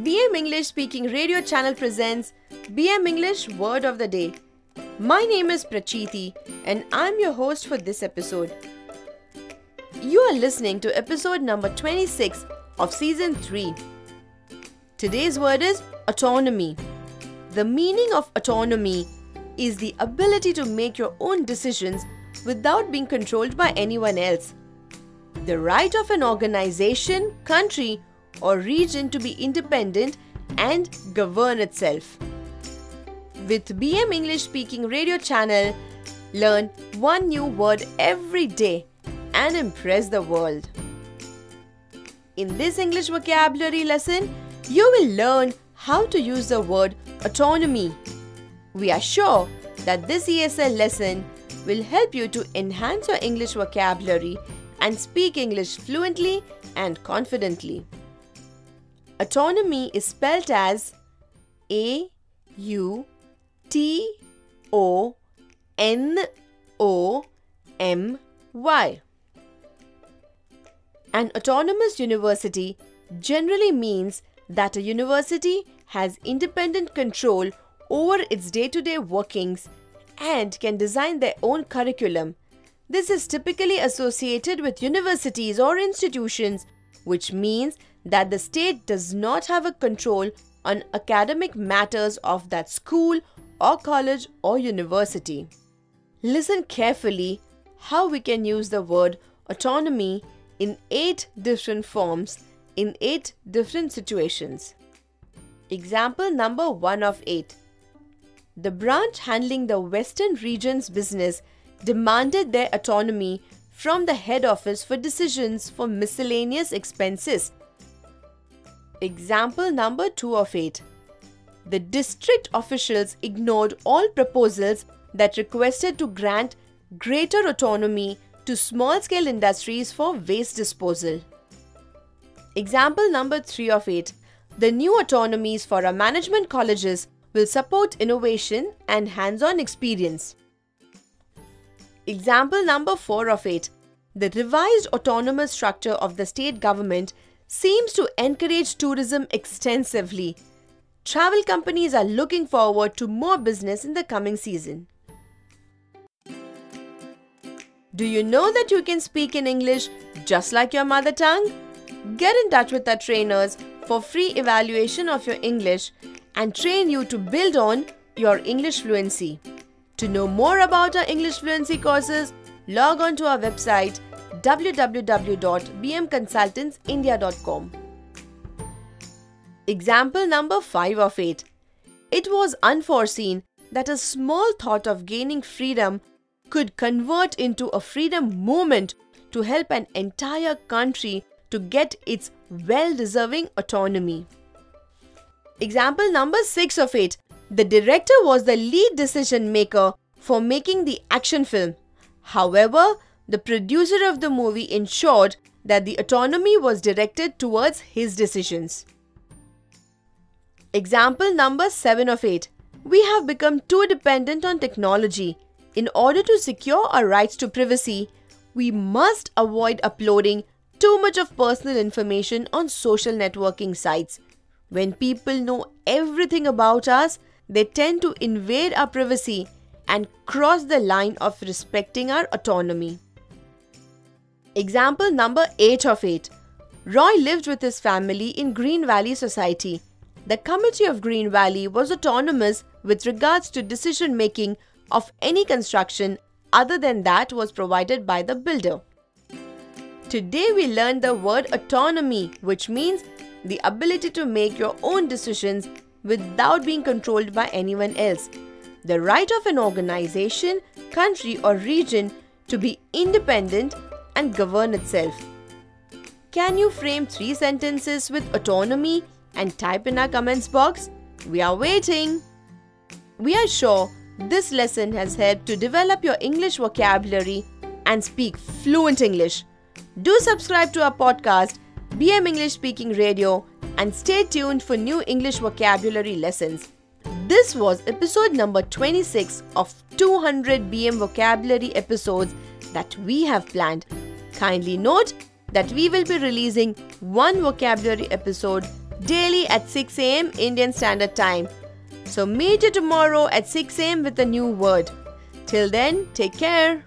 BM English Speaking Radio Channel presents BM English Word of the Day. My name is Prachiti and I'm your host for this episode. You are listening to episode number 26 of season 3. Today's word is autonomy. The meaning of autonomy is the ability to make your own decisions without being controlled by anyone else. The right of an organization, country, or region to be independent and govern itself. With BM English Speaking Radio Channel, learn one new word every day and impress the world. In this English vocabulary lesson, you will learn how to use the word autonomy. We are sure that this ESL lesson will help you to enhance your English vocabulary and speak English fluently and confidently. Autonomy is spelled as A-U-T-O-N-O-M-Y. An autonomous university generally means that a university has independent control over its day-to-day workings and can design their own curriculum. This is typically associated with universities or institutions, which means that the state does not have a control on academic matters of that school or college or university. Listen carefully how we can use the word autonomy in 8 different forms in 8 different situations. Example number 1 of 8. The branch handling the Western region's business demanded their autonomy from the head office for decisions for miscellaneous expenses. Example number 2 of 8. The district officials ignored all proposals that requested to grant greater autonomy to small-scale industries for waste disposal. Example number 3 of 8. The new autonomies for our management colleges will support innovation and hands-on experience. Example number 4 of 8. The revised autonomous structure of the state government seems to encourage tourism extensively. Travel companies are looking forward to more business in the coming season. Do you know that you can speak in English just like your mother tongue? Get in touch with our trainers for free evaluation of your English and train you to build on your English fluency. To know more about our English fluency courses, log on to our website www.bmconsultantsindia.com. Example number 5 of 8. It was unforeseen that a small thought of gaining freedom could convert into a freedom movement to help an entire country to get its well-deserving autonomy. Example number 6 of 8. The director was the lead decision maker for making the action film. However, the producer of the movie ensured that the autonomy was directed towards his decisions. Example number 7 of 8. We have become too dependent on technology. In order to secure our rights to privacy, we must avoid uploading too much of personal information on social networking sites. When people know everything about us, they tend to invade our privacy and cross the line of respecting our autonomy. Example number 8 of 8. Roy lived with his family in Green Valley Society. The committee of Green Valley was autonomous with regards to decision making of any construction other than that was provided by the builder. Today we learned the word autonomy, which means the ability to make your own decisions without being controlled by anyone else. The right of an organization, country, or region to be independent and govern itself. Can you frame 3 sentences with autonomy and type in our comments box? We are waiting. We are sure this lesson has helped to develop your English vocabulary and speak fluent English. Do subscribe to our podcast, BM English Speaking Radio, and stay tuned for new English vocabulary lessons. This was episode number 26 of 200 BM vocabulary episodes that we have planned. Kindly note that we will be releasing one vocabulary episode daily at 6 a.m. Indian Standard Time. So meet you tomorrow at 6 a.m. with a new word. Till then, take care.